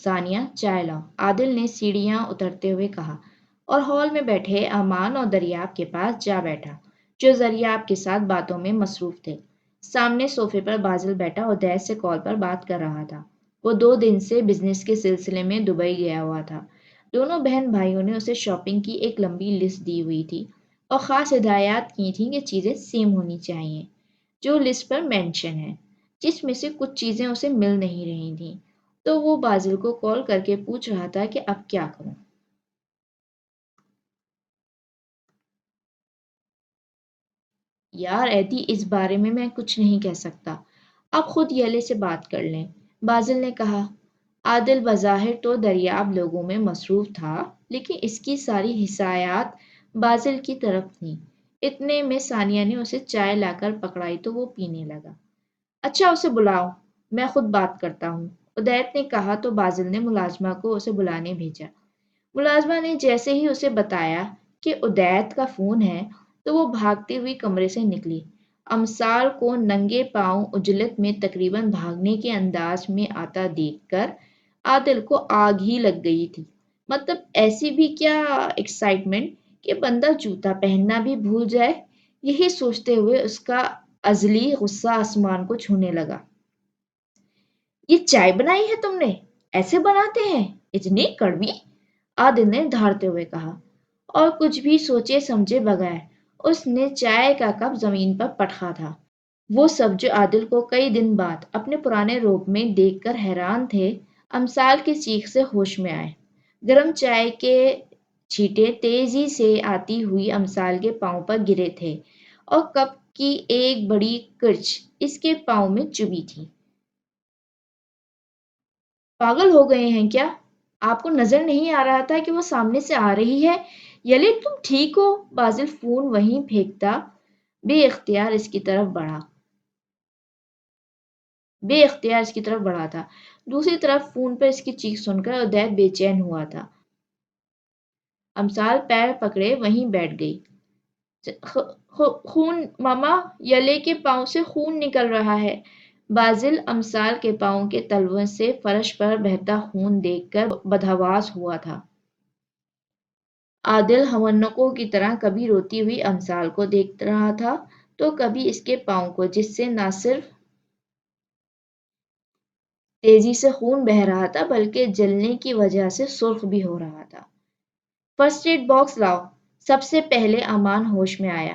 ثانیہ چائے لاؤ، عادل نے سیڑھیاں اترتے ہوئے کہا، اور ہال میں بیٹھے امان اور دریاب کے پاس جا بیٹھا، جو دریاب کے ساتھ باتوں میں مصروف تھے۔ سامنے صوفے پر بازل بیٹھا ادیت سے کال پر بات کر رہا تھا۔ وہ 2 دن سے بزنس کے سلسلے میں دبئی گیا ہوا تھا۔ دونوں بہن بھائیوں نے اسے شاپنگ کی ایک لمبی لسٹ دی ہوئی تھی اور خاص ہدایات کی تھیں کہ چیزیں سیم ہونی چاہیے جو لسٹ پر مینشن ہے، جس میں سے کچھ چیزیں اسے مل نہیں رہی تھیں، تو وہ بازل کو کال کر کے پوچھ رہا تھا کہ اب کیا کروں۔ یار ایدی، اس بارے میں کچھ نہیں کہہ سکتا، آپ خود یلے سے بات کر لیں، بازل نے کہا۔ عادل بظاہر تو دریاب لوگوں میں مصروف تھا، لیکن اس کی ساری حسایات بازل کی طرف تھیں۔ اتنے میں ثانیہ نے اسے چائے لا کر پکڑائی تو وہ پینے لگا۔ اچھا اسے بلاؤ، میں خود بات کرتا ہوں، ادیت نے کہا تو بازل نے ملازمہ کو اسے بلانے بھیجا۔ ملازمہ نے جیسے ہی اسے بتایا کہ ادیت کا فون ہے تو وہ بھاگتی ہوئی کمرے سے نکلی۔ امثال کو ننگے پاؤں اجلت میں تقریباً بھاگنے کے انداز میں آتا دیکھ کر عادل کو آگ ہی لگ گئی تھی۔ مطلب ایسی بھی کیا ایکسائٹمنٹ کہ بندہ جوتا پہننا بھی بھول جائے، یہی سوچتے ہوئے اس کا ازلی غصہ آسمان کو چھونے لگا۔ یہ چائے بنائی ہے تم نے؟ ایسے بناتے ہیں؟ اتنی کڑوی؟ عادل نے دھاڑتے ہوئے کہا، اور کچھ بھی سوچے سمجھے بغیر اس نے چائے کا کپ زمین پر پٹکا تھا۔ وہ سب جو عادل کو کئی دن بعد اپنے پرانے روپ میں دیکھ کر حیران تھے، امثال کی چیخ سے ہوش میں آئے۔ گرم چائے کے چھینٹے تیزی سے آتی ہوئی امثال کے پاؤں پر گرے تھے اور کپ کی ایک بڑی کرچ اس کے پاؤں میں چبھی تھی۔ پاگل ہو گئے ہیں کیا؟ آپ کو نظر نہیں آ رہا تھا کہ وہ سامنے سے آ رہی ہے؟ یلے تم ٹھیک ہو؟ بازل فون وہیں پھینکتا بے اختیار اس کی طرف بڑھا تھا۔ دوسری طرف فون پر اس کی چیخ سن کر ادیت بے چین ہوا تھا۔ امثال پیر پکڑے وہیں بیٹھ گئی۔ خون ماما، یلے کے پاؤں سے خون نکل رہا ہے۔ بازل امثال کے پاؤں کے تلووں سے فرش پر بہتا خون دیکھ کر بدحواس ہوا تھا۔ عادل ہونکوں کی طرح کبھی روتی ہوئی امثال کو دیکھ رہا تھا تو کبھی اس کے پاؤں کو، جس سے نہ صرف تیزی سے خون بہہ رہا تھا بلکہ جلنے کی وجہ سے سرخ بھی ہو رہا تھا۔ فرسٹ ایڈ باکس لاؤ، سب سے پہلے امان ہوش میں آیا۔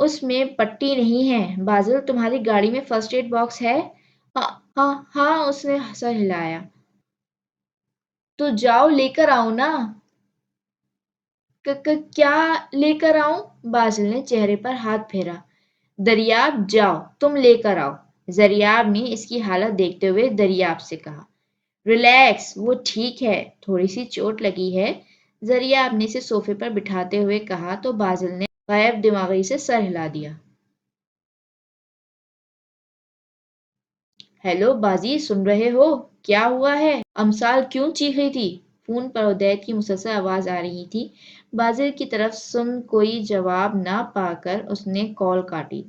اس میں پٹی نہیں ہے۔ بازل، تمہاری گاڑی میں فرسٹ ایڈ باکس ہے؟ ہاں ہاں ہاں، اس نے سر ہلایا۔ تو جاؤ لے کر آؤ نا۔ کیا لے کر آؤں؟ بازل نے چہرے پر ہاتھ پھیرا۔ دریاب، جاؤ تم لے کر آؤ، دریاب نے اس کی حالت دیکھتے ہوئے دریاب سے کہا۔ ریلیکس، وہ ٹھیک ہے، تھوڑی سی چوٹ لگی ہے، دریاب نے اسے صوفے پر بٹھاتے ہوئے کہا تو بازل نے غائب دماغی سے سر ہلا دیا۔ ہیلو بازی، سن رہے ہو؟ کیا ہوا ہے؟ امثال کیوں چیخ رہی تھی؟ فون پر ادیت کی مسلسل آواز آ رہی تھی۔ بازل کی طرف سن کوئی جواب نہ پا کر اس نے کال کاٹی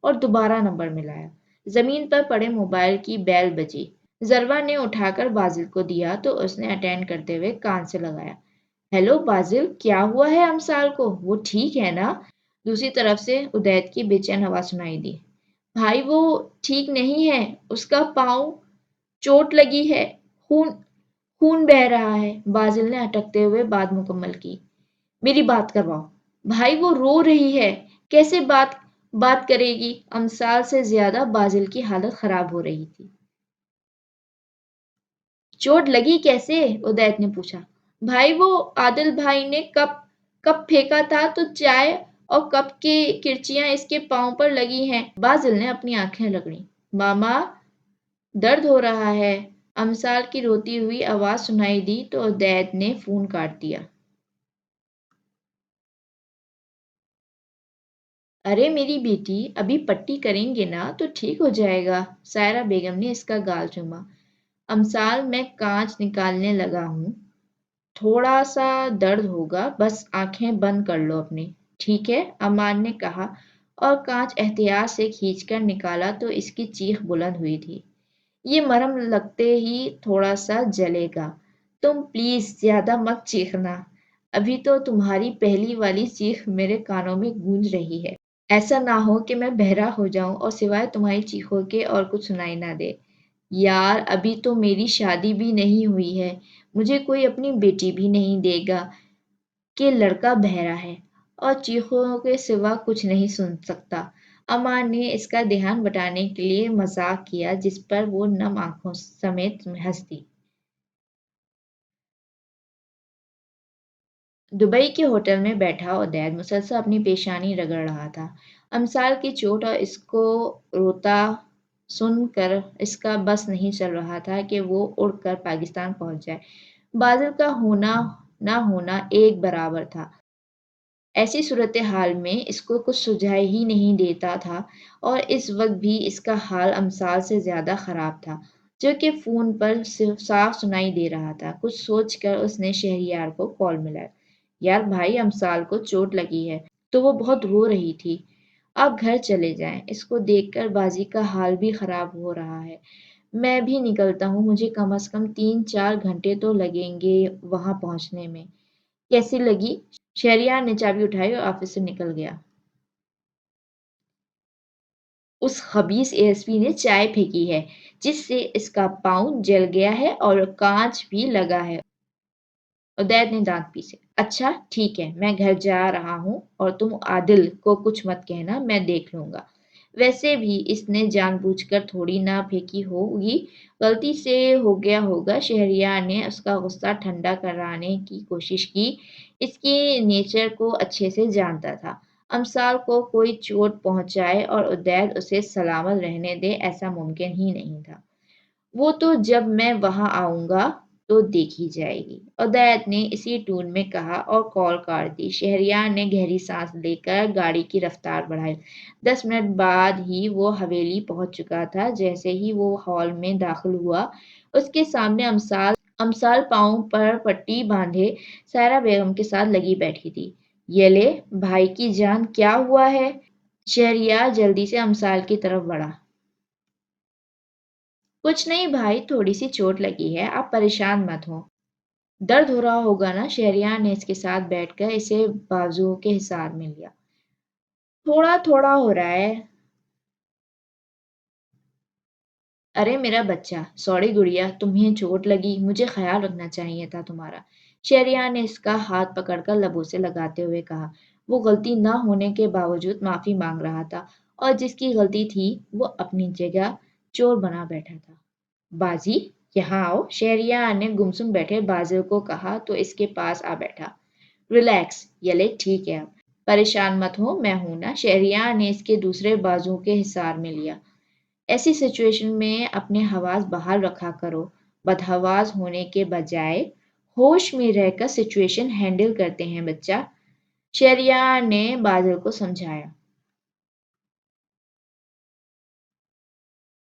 اور دوبارہ نمبر ملایا۔ زمین پر پڑے موبائل کی بیل بجی۔ ضربہ نے اٹھا کر بازل کو دیا تو اس نے اٹینڈ کرتے ہوئے کان سے لگایا۔ ہیلو بازل، کیا ہوا ہے امثال کو؟ وہ ٹھیک ہے نا؟ دوسری طرف سے ادیت کی بے چین آواز سنائی دی۔ بھائی وہ ٹھیک نہیں ہے، اس کا پاؤں چوٹ لگی ہے، خون بہہ رہا ہے۔ بازل نے اٹکتے ہوئے بات مکمل کی۔ میری بات کرواؤ۔ بھائی وہ رو رہی ہے، کیسے بات کرے گی؟ امثال سے زیادہ بازل کی حالت خراب ہو رہی تھی۔ چوٹ لگی کیسے؟ ادیت نے پوچھا۔ بھائی وہ عادل بھائی نے کپ پھینکا تھا تو چائے اور کپ کی کرچیاں اس کے پاؤں پر لگی ہیں۔ بازل نے اپنی آنکھیں رگڑیں۔ ماما، درد ہو رہا ہے؟ امثال کی روتی ہوئی آواز سنائی دی تو ادیت نے فون کاٹ دیا۔ ارے میری بیٹی، ابھی پٹی کریں گے نا تو ٹھیک ہو جائے گا۔ سائرہ بیگم نے اس کا گال چوما۔ امثال، میں کانچ نکالنے لگا ہوں، تھوڑا سا درد ہوگا، بس آنکھیں بند کر لو اپنی، ٹھیک ہے؟ امان نے کہا اور کانچ احتیاط سے کھینچ کر نکالا تو اس کی چیخ بلند ہوئی تھی۔ یہ مرہم لگتے ہی تھوڑا سا جلے گا۔ تم پلیز زیادہ مت چیخنا، ابھی تو تمہاری پہلی والی چیخ میرے کانوں میں گونج رہی ہے۔ ایسا نہ ہو کہ میں بہرا ہو جاؤں اور سوائے تمہاری چیخوں کے اور کچھ سنائی نہ دے۔ یار ابھی تو میری شادی بھی نہیں ہوئی ہے، مجھے کوئی اپنی بیٹی بھی نہیں دے گا کہ لڑکا بہرا ہے اور چیخوں کے سوا کچھ نہیں سن سکتا۔ اما نے اس کا دھیان بٹانے کے لیے مذاق کیا جس پر وہ نم آنکھوں سمیت ہنس دی۔ دبئی کے ہوٹل میں بیٹھا عدید مسلسل اپنی پیشانی رگڑ رہا تھا۔ امسال کی چوٹ اور اس کو روتا سن کر اس کا بس نہیں چل رہا تھا کہ وہ اڑ کر پاکستان پہنچ جائے۔ بادل کا ہونا نہ ہونا ایک برابر تھا۔ ایسی صورتحال میں اس کو کچھ سجھائی ہی نہیں دیتا تھا اور اس وقت بھی اس کا حال امثال سے زیادہ خراب تھا جو کہ فون پر صاف سنائی دے رہا تھا۔ کچھ سوچ کر اس نے شہریار کو کال ملایا۔ یار بھائی امثال کو چوٹ لگی ہے تو وہ بہت رو رہی تھی، آپ گھر چلے جائیں، اس کو دیکھ کر بازی کا حال بھی خراب ہو رہا ہے۔ میں بھی نکلتا ہوں، مجھے کم از کم 3-4 گھنٹے تو لگیں گے وہاں پہنچنے میں۔ کیسی لگی؟ شہریار نے چابی اٹھائی اور آفس سے نکل گیا۔ اس خبیث اے ایس پی نے چائے پھینکی ہے جس سے اس کا پاؤں جل گیا ہے اور کانچ بھی لگا ہے۔ عدید نے دانت پیسے۔ اچھا ٹھیک ہے، میں گھر جا رہا ہوں اور تم عادل کو کچھ مت کہنا، میں دیکھ لوں گا۔ ویسے بھی اس نے جان بوجھ کر تھوڑی نہ پھینکی ہوگی، غلطی سے ہو گیا ہوگا۔ شہریار نے اس کا غصہ ٹھنڈا کرانے کی کوشش کی، اس کی نیچر کو اچھے سے جانتا تھا۔ امثال کو کوئی چوٹ پہنچائے اور عدید اسے سلامت رہنے دے ایسا ممکن ہی نہیں تھا۔ وہ تو جب میں وہاں آؤں گا تو دیکھی جائے گی، عدید نے اسی ٹون میں کہا اور کال کاٹ دی۔ شہریار نے گہری سانس لے کر گاڑی کی رفتار بڑھائی۔ 10 منٹ بعد ہی وہ حویلی پہنچ چکا تھا۔ جیسے ہی وہ ہال میں داخل ہوا اس کے سامنے امثال پاؤں پر پٹی باندھے سائرہ بیگم کے ساتھ لگی بیٹھی تھی۔ یلے بھائی کی جان کیا ہوا ہے؟ شہریار جلدی سے امثال کی طرف بڑھا۔ کچھ نہیں بھائی، تھوڑی سی چوٹ لگی ہے، آپ پریشان مت ہو۔ درد ہو رہا ہوگا نا؟ شہریار نے اس کے ساتھ بیٹھ کر اسے بازوؤں کے حصار میں لیا۔ تھوڑا تھوڑا ہو رہا ہے۔ ارے میرا بچہ، سوری گڑیا، تمہیں چوٹ لگی، مجھے خیال رکھنا چاہیے تھا تمہارا۔ شہریار نے اس کا ہاتھ پکڑ کر لبوں سے لگاتے ہوئے کہا۔ وہ غلطی نہ ہونے کے باوجود معافی مانگ رہا تھا اور جس کی غلطی تھی وہ اپنی جگہ چور بنا بیٹھا تھا۔ بازی یہاں آؤ، شہریار نے گمسم بیٹھے بازل کو کہا تو اس کے پاس آ بیٹھا۔ ریلیکس یلے، ٹھیک ہے اب پریشان مت ہو، میں ہوں نا۔ شہریار نے اس کے دوسرے بازو کے حصار میں لیا۔ ایسی سچویشن میں اپنے حواس بحال رکھا کرو، بدحواس ہونے کے بجائے ہوش میں رہ کر سچویشن ہینڈل کرتے ہیں بچہ، شہریار نے بازل کو سمجھایا۔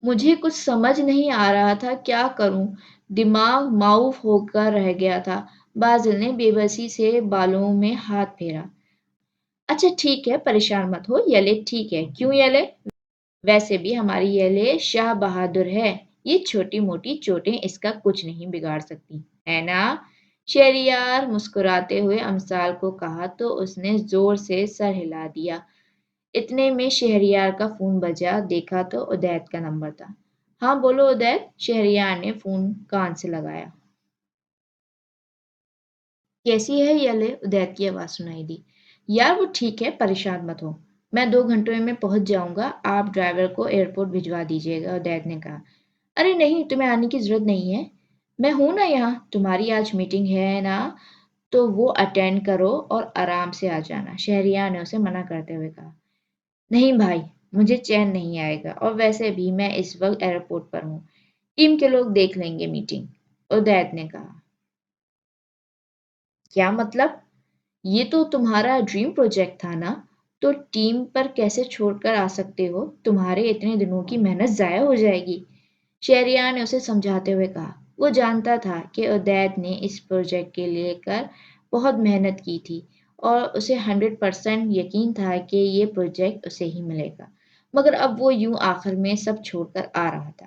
مجھے کچھ سمجھ نہیں آ رہا تھا کیا کروں، دماغ معوف ہو کر رہ گیا تھا۔ بازل نے بے بسی سے بالوں میں ہاتھ پھیرا۔ اچھا ٹھیک ہے، پریشان مت ہو یلے، ٹھیک ہے۔ کیوں یلے؟ ویسے بھی ہماری یلے شاہ بہادر ہے، یہ چھوٹی موٹی چوٹیں اس کا کچھ نہیں بگاڑ سکتی، ہے نا؟ شہریار مسکراتے ہوئے امثال کو کہا تو اس نے زور سے سر ہلا دیا۔ اتنے میں شہریار کا فون بجا، دیکھا تو عدید کا نمبر تھا۔ ہاں بولو عدید، شہریار نے فون کان سے لگایا۔ کیسی ہے یلے؟ عدید کی آواز سنائی دی۔ یار وہ ٹھیک ہے، پریشان مت ہو، میں 2 گھنٹوں میں پہنچ جاؤں گا، آپ ڈرائیور کو ایئرپورٹ بھجوا دیجیے گا، عدید نے کہا۔ ارے نہیں، تمہیں آنے کی ضرورت نہیں ہے، میں ہوں نا یہاں، تمہاری آج میٹنگ ہے نا تو وہ اٹینڈ کرو اور آرام سے آ جانا، شہریار نے اسے منع کرتے ہوئے کہا۔ نہیں بھائی، مجھے چین نہیں آئے گا اور ویسے بھی میں اس وقت ایئرپورٹ پر ہوں، ٹیم کے لوگ دیکھ لیں گے میٹنگ، عدید نے کہا۔ کیا مطلب؟ یہ تو تمہارا ڈریم پروجیکٹ تھا نا، تو ٹیم پر کیسے چھوڑ کر آ سکتے ہو؟ تمہارے اتنے دنوں کی محنت ضائع ہو جائے گی، شہریار نے اسے سمجھاتے ہوئے کہا۔ وہ جانتا تھا کہ عدید نے اس پروجیکٹ کے لے کر بہت محنت کی تھی اور اسے 100% یقین تھا کہ یہ پروجیکٹ اسے ہی ملے گا، مگر اب وہ یوں آخر میں سب چھوڑ کر آ رہا تھا۔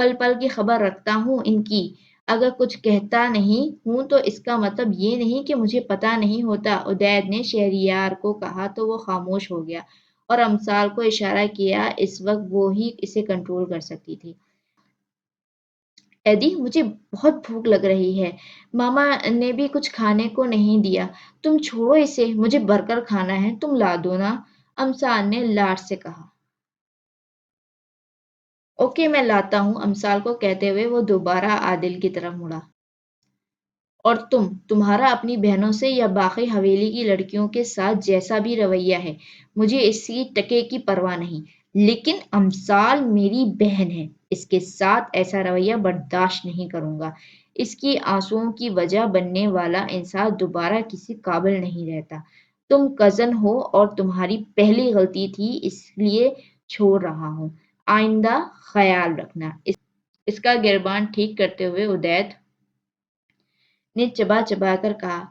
پل پل کی خبر رکھتا ہوں ان کی۔ اگر کچھ کہتا نہیں ہوں تو اس کا مطلب یہ نہیں کہ مجھے پتا نہیں ہوتا۔ عدید نے شہریار کو کہا تو وہ خاموش ہو گیا اور امثال کو اشارہ کیا۔ اس وقت وہ ہی اسے کنٹرول کر سکتی تھی۔ ایدی، مجھے بہت بھوک لگ رہی ہے۔ ماما نے بھی کچھ کھانے کو نہیں دیا۔ تم چھوڑو اسے، مجھے برگر کھانا ہے، تم لا دو نا، امثال نے لاڈ سے کہا۔ اوکے، میں لاتا ہوں، امثال کو کہتے ہوئے وہ دوبارہ عادل کی طرف مڑا۔ اور تمہارا اپنی بہنوں سے یا باقی حویلی کی لڑکیوں کے ساتھ جیسا بھی رویہ ہے، مجھے اس کی ٹکے کی پرواہ نہیں، لیکن امثال میری بہن ہے، اس کے ساتھ ایسا رویہ برداشت نہیں کروں گا۔ اس کی آنسوؤں کی وجہ بننے والا انسان دوبارہ کسی قابل نہیں رہتا۔ تم کزن ہو اور تمہاری پہلی غلطی تھی، اس لیے چھوڑ رہا ہوں، آئندہ خیال رکھنا۔ اس کا گربان ٹھیک کرتے ہوئے عدید نے چبا چبا کر کہا۔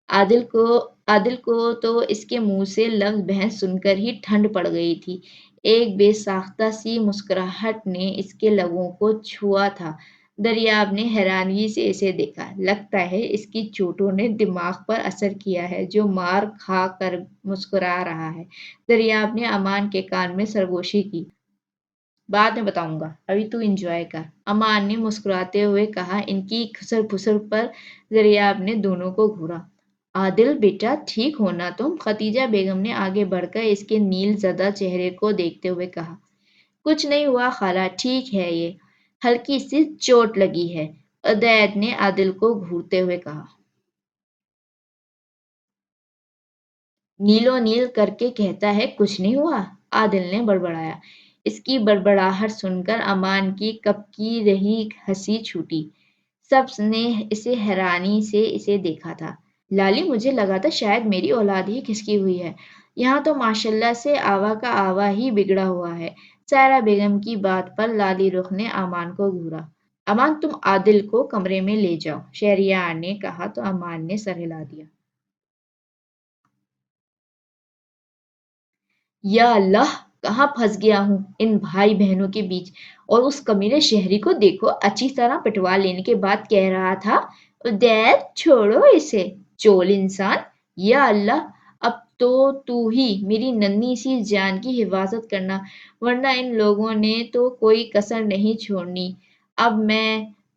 عادل کو تو اس کے منہ سے لفظ بہن سن کر ہی ٹھنڈ پڑ گئی تھی۔ ایک بے ساختہ سی مسکراہٹ نے اس کے لبوں کو چھوا تھا۔ دریاب نے حیرانگی سے اسے دیکھا۔ لگتا ہے اس کی چوٹوں نے دماغ پر اثر کیا ہے، جو مار کھا کر مسکرا رہا ہے۔ دریاب نے امان کے کان میں سرگوشی کی۔ بعد میں بتاؤں گا، ابھی تو انجوائے کر، امان نے مسکراتے ہوئے کہا۔ ان کی کھسر پھسر پر دریاب نے دونوں کو گھورا۔ عادل بیٹا، ٹھیک ہو نا تم؟ خدیجہ بیگم نے آگے بڑھ کر اس کے نیل زدہ چہرے کو دیکھتے ہوئے کہا۔ کچھ نہیں ہوا خالہ، ٹھیک ہے، یہ ہلکی سی چوٹ لگی ہے، عدید نے عادل کو گھورتے ہوئے کہا۔ نیلو نیل کر کے کہتا ہے کچھ نہیں ہوا، عادل نے بڑبڑایا۔ اس کی بڑبڑاہٹ سن کر امان کی کپکی رہی ہنسی چھوٹی۔ سب نے اسے حیرانی سے اسے دیکھا تھا۔ لالی، مجھے لگا تھا شاید میری اولاد ہی کھسکی ہوئی ہے، یہاں تو ماشاءاللہ سے آوا کا آوا ہی بگڑا ہوا ہے۔ سائرہ بیگم کی بات پر لالی رخ نے امان کو گھورا۔ امان، تم عادل کو کمرے میں لے جاؤ، شہریار نے کہا تو امان نے سر ہلا دیا۔ یا اللہ، کہاں پھنس گیا ہوں ان بھائی بہنوں کے بیچ، اور اس کمینے شہری کو دیکھو، اچھی طرح پٹوا لینے کے بعد کہہ رہا تھا عدید چھوڑو اسے، چول انسان۔ یا اللہ، اب تو ہی میری ننھی سی جان کی حفاظت کرنا، ورنہ ان لوگوں نے تو کوئی کسر نہیں چھوڑنی۔ اب میں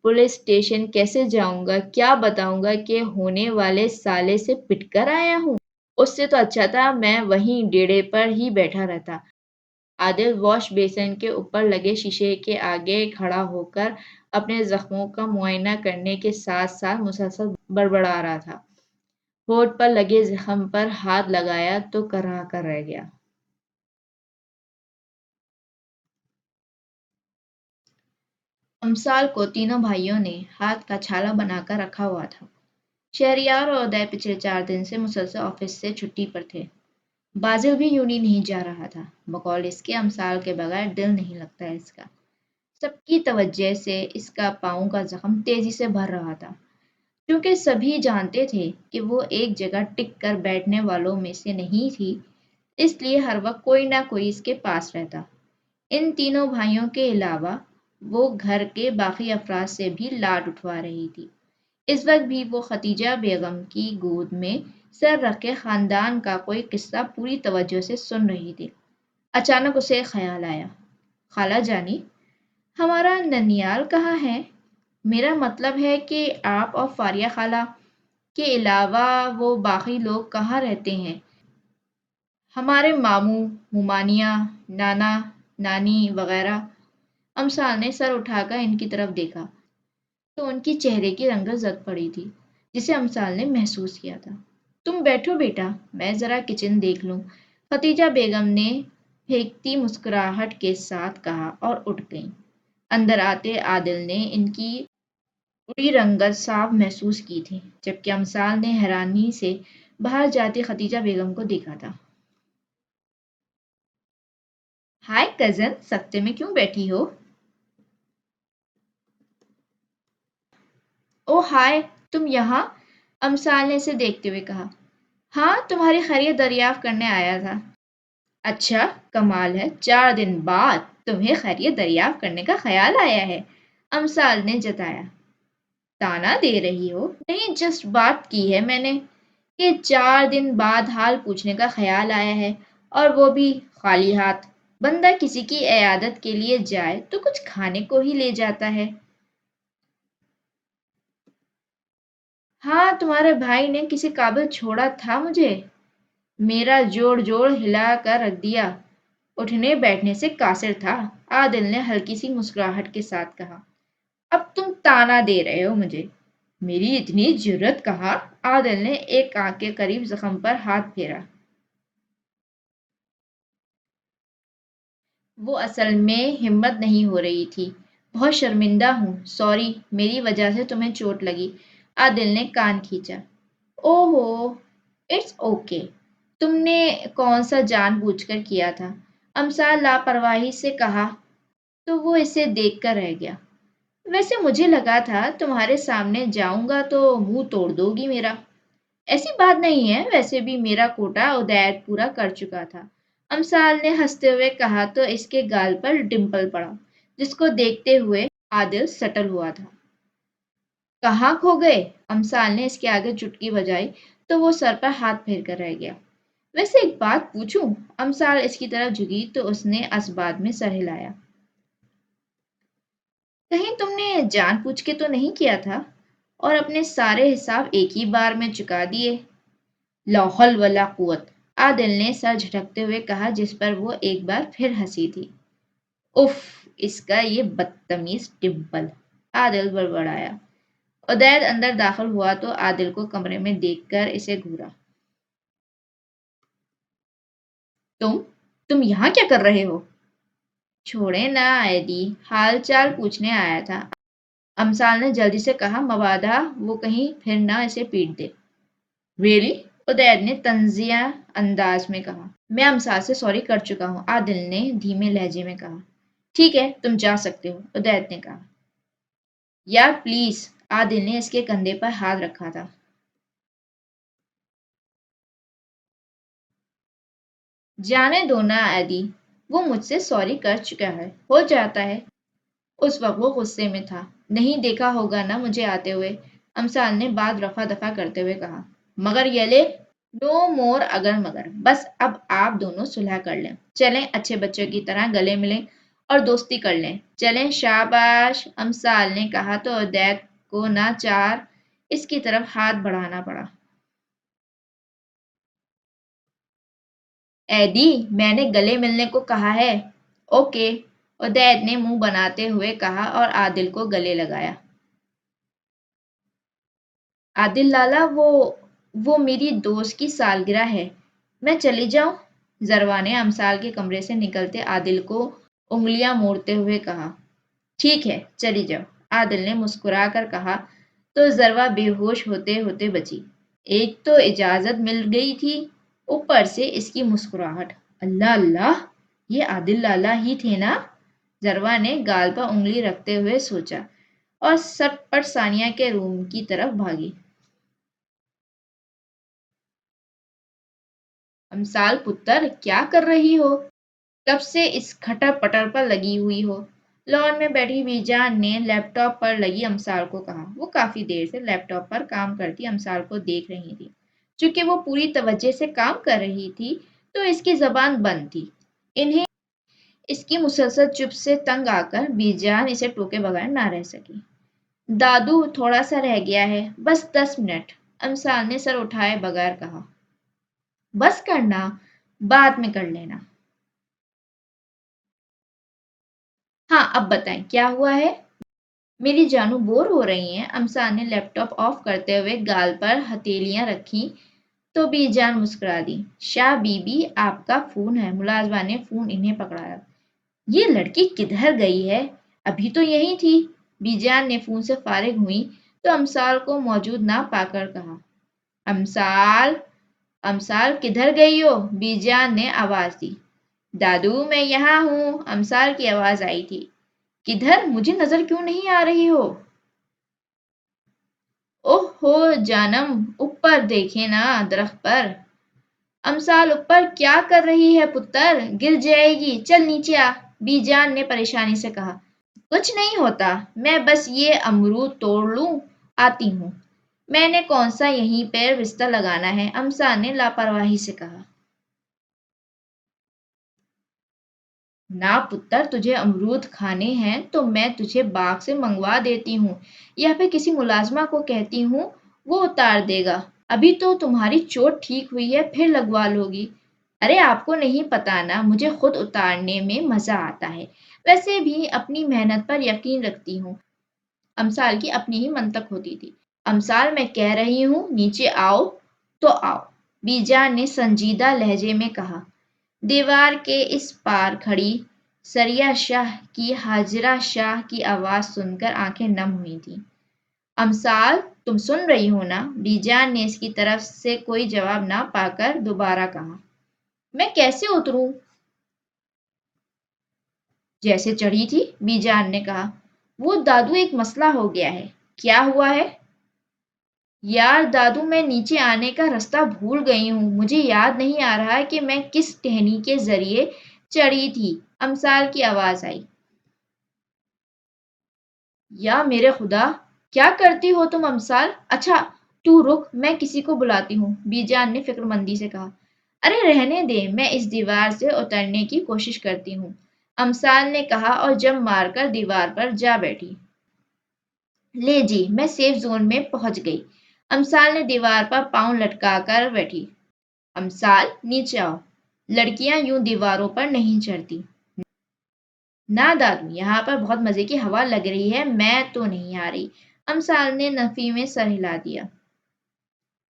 پولیس اسٹیشن کیسے جاؤں گا، کیا بتاؤں گا کہ ہونے والے سالے سے پٹ کر آیا ہوں؟ اس سے تو اچھا تھا میں وہیں ڈیڑے پر ہی بیٹھا رہتا۔ عادل واش بیسن کے اوپر لگے شیشے کے آگے کھڑا ہو کر اپنے زخموں کا معائنہ کرنے کے ساتھ ساتھ مسلسل بڑبڑا رہا تھا۔ ہونٹ پر لگے زخم پر ہاتھ لگایا تو کرا کر رہ گیا۔ امثال کو تینوں بھائیوں نے ہاتھ کا چھالا بنا کر رکھا ہوا تھا۔ شہریار اور عدید پچھلے 4 دن سے مسلسل آفس سے چھٹی پر تھے۔ بازل بھی یوں ہی نہیں جا رہا تھا، بقول اس کے امثال کے بغیر دل نہیں لگتا اس کا۔ سب کی توجہ سے اس کا پاؤں کا زخم تیزی سے بھر رہا تھا، کیونکہ سبھی جانتے تھے کہ وہ ایک جگہ ٹک کر بیٹھنے والوں میں سے نہیں تھی، اس لیے ہر وقت کوئی نہ کوئی اس کے پاس رہتا۔ ان تینوں بھائیوں کے علاوہ وہ گھر کے باقی افراد سے بھی لاڈ اٹھوا رہی تھی۔ اس وقت بھی وہ خدیجہ بیگم کی گود میں سر رکھ کے خاندان کا کوئی قصہ پوری توجہ سے سن رہی تھی۔ اچانک اسے خیال آیا، خالہ جانی، ہمارا ننیال کہاں ہے؟ میرا مطلب ہے کہ آپ اور فاریہ خالہ کے علاوہ وہ باقی لوگ کہاں رہتے ہیں؟ ہمارے ماموں، ممانیاں، نانا، نانی وغیرہ۔ امثال نے سر اٹھا کر ان کی طرف دیکھا تو ان کی چہرے کی رنگت زد پڑی تھی، جسے امثال نے محسوس کیا تھا۔ تم بیٹھو بیٹا، میں ذرا کچن دیکھ لوں، خدیجہ بیگم نے پھینکتی مسکراہٹ کے ساتھ کہا اور اٹھ گئیں۔ اندر آتے عادل نے ان کی اڑی رنگت صاف محسوس کی تھی، جبکہ امثال نے حیرانی سے باہر جاتی خدیجہ بیگم کو دیکھا تھا۔ ہائے کزن، سکتے میں کیوں بیٹھی ہو؟ او ہائے، تم یہاں؟ امثال نے اسے دیکھتے ہوئے کہا۔ ہاں، تمہاری خیریت دریافت کرنے آیا تھا۔ اچھا، کمال ہے، 4 دن بعد تمہیں خیریت دریافت کرنے کا خیال آیا ہے، امثال نے جتایا۔ تانا دے رہی ہو؟ نہیں، جسٹ بات کی ہے میں نے کہ 4 دن بعد حال پوچھنے کا خیال آیا ہے، اور وہ بھی خالی ہاتھ۔ بندہ کسی کی عیادت کے لیے جائے تو کچھ کھانے کو ہی لے جاتا ہے۔ ہاں، تمہارے بھائی نے کسی قابل چھوڑا تھا مجھے؟ میرا جوڑ جوڑ ہلا کر رکھ دیا، اٹھنے بیٹھنے سے قاصر تھا، عادل نے ہلکی سی مسکراہٹ کے ساتھ کہا۔ اب تم تانا دے رہے ہو مجھے؟ میری اتنی جرت کہا؟ عادل نے ایک آنکھ کے قریب زخم پر ہاتھ پھیرا۔ وہ اصل میں ہمت نہیں ہو رہی تھی۔ بہت شرمندہ ہوں، سوری، میری وجہ سے تمہیں چوٹ لگی، عادل نے کان کھینچا۔ اوہ ہو، اٹس اوکے، تم نے کون سا جان بوجھ کر کیا تھا؟ امسال لاپرواہی سے کہا تو وہ اسے دیکھ کر رہ گیا۔ ویسے مجھے لگا تھا تمہارے سامنے جاؤں گا تو منہ توڑ دو گی میرا۔ ایسی بات نہیں ہے، ویسے بھی میرا کوٹا ادیت پورا کر چکا تھا، امسال نے ہنستے ہوئے کہا تو اس کے گال پر ڈمپل پڑا، جس کو دیکھتے ہوئے عادل سٹل ہوا تھا۔ کہاں کھو گئے؟ امسال نے اس کے آگے چٹکی بجائی تو وہ سر پر ہاتھ پھیر کر رہ گیا۔ ویسے ایک بات پوچھوں؟ امسال اس کی طرف جھکی تو اس نے اسباب میں سر ہلایا۔ کہیں تم نے جان پوچھ کے تو نہیں کیا تھا اور اپنے سارے حساب ایک ہی بار میں چکا دیے؟ لا حول ولا قوت، عادل نے سر جھٹکتے ہوئے کہا، جس پر وہ ایک بار پھر ہنسی تھی۔ اف، اس کا یہ بدتمیز ڈمپل، عادل بڑبڑایا۔ ادیت اندر داخل ہوا تو عادل کو کمرے میں دیکھ کر اسے گھورا۔ تم تم یہاں کیا کر رہے ہو؟ چھوڑے نا ایدی، حال چال پوچھنے آیا تھا، امسال نے جلدی سے کہا، مبادا وہ کہیں پھر نہ اسے پیٹ دے۔ ریئلی؟ ادیت نے طنزیہ انداز میں کہا۔ میں امسال سے سوری کر چکا ہوں، عادل نے دھیمے لہجے میں کہا۔ ٹھیک ہے، تم جا سکتے ہو، ادیت نے کہا۔ یار پلیز، عادل نے اس کے کندھے پر ہاتھ رکھا تھا۔ جانے دو نا ایدی، وہ مجھ سے سوری کر چکا ہے، ہو جاتا ہے۔ اس وقت وہ غصے میں تھا۔ نہیں دیکھا ہوگا نا مجھے آتے ہوئے، امسال نے بات رفع دفع کرتے ہوئے کہا۔ مگر یہ لے، نو مور اگر مگر، بس اب آپ دونوں صلح کر لیں، چلیں اچھے بچوں کی طرح گلے ملیں اور دوستی کر لیں، چلیں شاباش، امسال نے کہا تو ادیت کو ناچار اس کی طرف ہاتھ بڑھانا پڑا۔ ایدی، میں نے گلے ملنے کو کہا ہے۔ اوکے، ادیت نے منہ بناتے ہوئے کہا اور عادل کو گلے لگایا۔ عادل لالا، وہ میری دوست کی سالگرہ ہے، میں چلی جاؤں؟ ذروا نے امسال کے کمرے سے نکلتے عادل کو انگلیاں موڑتے ہوئے کہا۔ ٹھیک ہے، چلی جاؤ، عادل نے مسکرا کر کہا تو ذروا بے ہوش ہوتے ہوتے بچی۔ ایک تو اجازت مل گئی تھی، اوپر سے اس کی مسکراہٹ، اللہ اللہ، یہ عادل لالا ہی تھے نا؟ ذروا نے گال پر انگلی رکھتے ہوئے سوچا اور سٹ پٹ ثانیہ کے روم کی طرف بھاگی۔ امسال پتر، کیا کر رہی ہو؟ کب سے اس کھٹر پٹر پر لگی ہوئی ہو؟ لان میں بیٹھی بی جان نے لیپ ٹاپ پر لگی امسال کو کہا۔ وہ کافی دیر سے لیپ ٹاپ پر کام کرتی امسال کو دیکھ رہی تھی۔ چونکہ وہ پوری توجہ سے کام کر رہی تھی تو اس کی زبان بند تھی۔ انہیں اس کی مسلسل چپ سے تنگ آ کر بی جان اسے ٹوکے بغیر نہ رہ سکی۔ دادو، تھوڑا سا رہ گیا ہے، بس 10 منٹ، امسال نے سر اٹھائے بغیر کہا۔ بس کرنا، بعد میں کر لینا۔ ہاں، اب بتائیں کیا ہوا ہے؟ میری جانو بور ہو رہی ہیں، امسال نے لیپ ٹاپ آف کرتے ہوئے گال پر ہتھیلیاں رکھی تو بی جان مسکرا دی۔ شاہ بی بی، آپ کا فون ہے، ملازمہ نے فون انہیں پکڑایا۔ یہ لڑکی کدھر گئی ہے؟ ابھی تو یہی تھی، بی جان نے فون سے فارغ ہوئی تو امسال کو موجود نہ پا کر کہا۔ امسال، امسال کدھر گئی ہو؟ بی جان نے آواز دی۔ دادو، میں یہاں ہوں، امسال کی آواز آئی تھی۔ کدھر؟ مجھے نظر کیوں نہیں آ رہی ہو؟ اوہ ہو جانم، اوپر دیکھے نا درخت پر۔ امسال اوپر کیا کر رہی ہے پتر؟ گر جائے گی، چل نیچے آ۔ بی جان نے پریشانی سے کہا۔ کچھ نہیں ہوتا، میں بس یہ امرود توڑ لوں آتی ہوں۔ میں نے کون سا یہیں پہ بستر لگانا ہے، امسال نے لاپرواہی سے کہا۔ نہ پتر، تجھے امرود کھانے ہیں تو میں تجھے باغ سے منگوا دیتی ہوں، یا پھر کسی ملازمہ کو کہتی ہوں وہ اتار دے گا۔ ابھی تو تمہاری چوٹ ٹھیک ہوئی ہے، پھر لگوا لو گی۔ ارے آپ کو نہیں پتا نا، مجھے خود اتارنے میں مزہ آتا ہے، ویسے بھی اپنی محنت پر یقین رکھتی ہوں۔ امسال کی اپنی ہی منطق ہوتی تھی۔ امسال میں کہہ رہی ہوں نیچے آؤ تو آؤ، بی جان نے سنجیدہ لہجے میں کہا۔ دیوار کے اس پار کھڑی سریہ شاہ کی حاجرہ شاہ کی آواز سن کر آنکھیں نم ہوئی تھیں۔ امسال تم سن رہی ہو نا؟ بی جان نے اس کی طرف سے کوئی جواب نہ پا کر دوبارہ کہا۔ میں کیسے اتروں؟ جیسے چڑھی تھی، بی جان نے کہا۔ وہ دادو ایک مسئلہ ہو گیا ہے۔ کیا ہوا ہے؟ یار دادو، میں نیچے آنے کا راستہ بھول گئی ہوں، مجھے یاد نہیں آ رہا کہ میں کس ٹہنی کے ذریعے چڑھی تھی، امسال کی آواز آئی۔ یا میرے خدا، کیا کرتی ہو تم امسال؟ اچھا تو رک، میں کسی کو بلاتی ہوں، بی جان نے فکر مندی سے کہا۔ ارے رہنے دے، میں اس دیوار سے اترنے کی کوشش کرتی ہوں، امسال نے کہا اور جم مار کر دیوار پر جا بیٹھی۔ لے جی، میں سیف زون میں پہنچ گئی، امسال نے دیوار پر پاؤں لٹکا کر بیٹھی۔ امسال نیچے آؤ، لڑکیاں یوں دیواروں پر نہیں چڑھتی۔ نہ دادو، یہاں پر بہت مزے کی ہوا لگ رہی ہے، میں تو نہیں آ رہی، امسال نے نفی میں سر ہلا دیا۔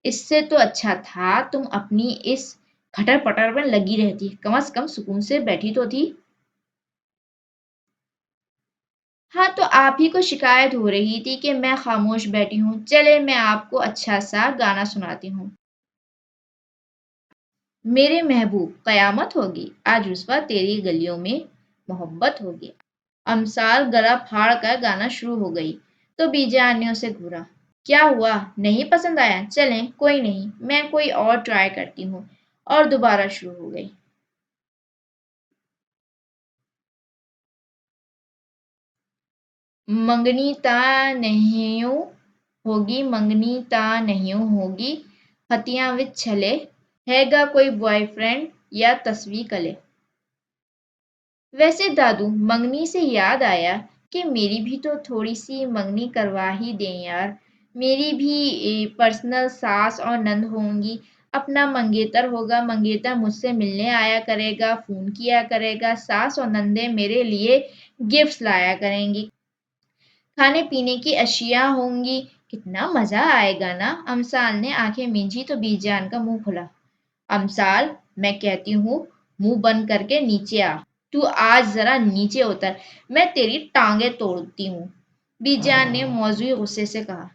اس سے تو اچھا تھا تم اپنی اس کھٹر پٹر میں لگی رہتی، کم از کم سکون سے بیٹھی تو تھی۔ ہاں تو آپ ہی کو شکایت ہو رہی تھی کہ میں خاموش بیٹھی ہوں، چلے میں آپ کو اچھا سا گانا سناتی ہوں۔ میرے محبوب، قیامت ہوگی آج رسوا تیری گلیوں میں محبت ہوگی۔ امسال گلا پھاڑ کر گانا شروع ہو گئی تو بی جان نے اسے گھورا۔ کیا ہوا، نہیں پسند آیا؟ چلیں کوئی نہیں، میں کوئی اور ٹرائی کرتی ہوں، اور دوبارہ شروع ہو گئی۔ منگنی تا نہیںوں ہوگی، منگنی تا نہیںوں ہوگی، ہتیاں وچ چھلے، ہے گا کوئی بوائے فرینڈ یا تصوی کلے۔ ویسے دادو، منگنی سے یاد آیا کہ میری بھی تو تھوڑی سی منگنی کروا ہی دیں یار، میری بھی پرسنل ساس اور نند ہوں گی، اپنا منگیتر ہوگا، منگیتر مجھ سے ملنے آیا کرے گا، فون کیا کرے گا، ساس اور نندیں میرے لیے گفٹس لایا کریں گی، کھانے پینے کی اشیاء ہوں گی، کتنا مزہ آئے گا نا۔ امسال نے آنکھیں مینجی تو بی جان کا منہ کھلا۔ امسال، میں کہتی ہوں منہ بند کر کے نیچے آ، تو آج ذرا نیچے اتر، میں تیری ٹانگیں توڑتی ہوں، بی جان نے موضوعی غصے سے کہا۔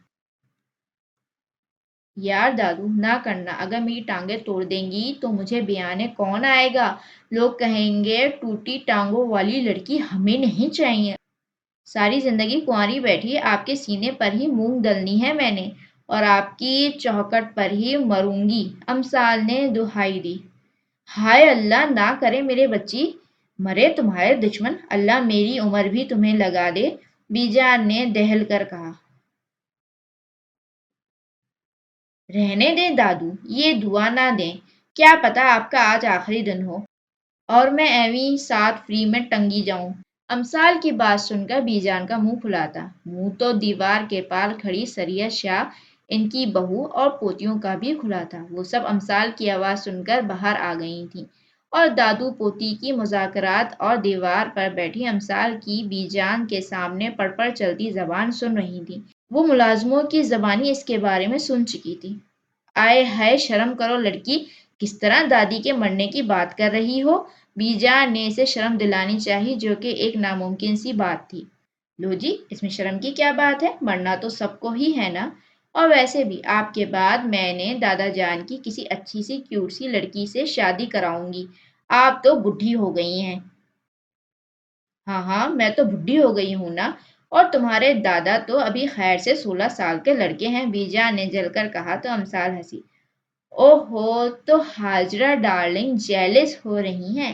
یار دادو نہ کرنا، اگر میری ٹانگیں توڑ دیں گی تو مجھے بیانے کون آئے گا، لوگ کہیں گے ٹوٹی ٹانگوں والی لڑکی ہمیں نہیں چاہیے۔ ساری زندگی کنواری بیٹھی آپ کے سینے پر ہی مونگ ڈلنی ہے میں نے، اور آپ کی چوکھٹ پر ہی مروں گی، امسال نے دہائی دی۔ ہائے اللہ نہ کرے میرے بچی، مرے تمہارے دشمن، اللہ میری عمر بھی تمہیں لگا دے، بی جان نے دہل کر کہا۔ رہنے دیں دادو، یہ دعا نہ دیں، کیا پتا آپ کا آج آخری دن ہو اور میں ایویں ساتھ فری میں ٹنگی جاؤں۔ امسال کی بات سن کر بی جان کا منہ کھلا تھا، منہ تو دیوار کے پار کھڑی سریہ شاہ، ان کی بہو اور پوتیوں کا بھی کھلا تھا، وہ سب امسال کی آواز سن کر باہر آ گئی تھیں اور دادو پوتی کی مذاکرات اور دیوار پر بیٹھی امسال کی بی جان کے سامنے پڑ پڑ چلتی زبان سن رہی تھیں۔ وہ ملازموں کی زبانی اس کے بارے میں سن چکی تھی۔ آئے ہائے شرم کرو لڑکی، کس طرح دادی کے مرنے کی بات کر رہی ہو، بی جان نے اسے شرم دلانی چاہی جو کہ ایک ناممکن سی بات تھی۔ لو جی، اس میں شرم کی کیا بات ہے، مرنا تو سب کو ہی ہے نا، اور ویسے بھی آپ کے بعد میں نے دادا جان کی کسی اچھی سی کیوٹ سی لڑکی سے شادی کراؤں گی، آپ تو بڈھی ہو گئی ہیں۔ ہاں ہاں میں تو بڈھی ہو گئی ہوں نا، اور تمہارے دادا تو ابھی خیر سے 16 سال کے لڑکے ہیں، بی جان نے جل کر کہا تو امسال ہنسی۔ اوہ ہو، تو ہاجرہ ڈارلنگ جیلس ہو رہی ہیں،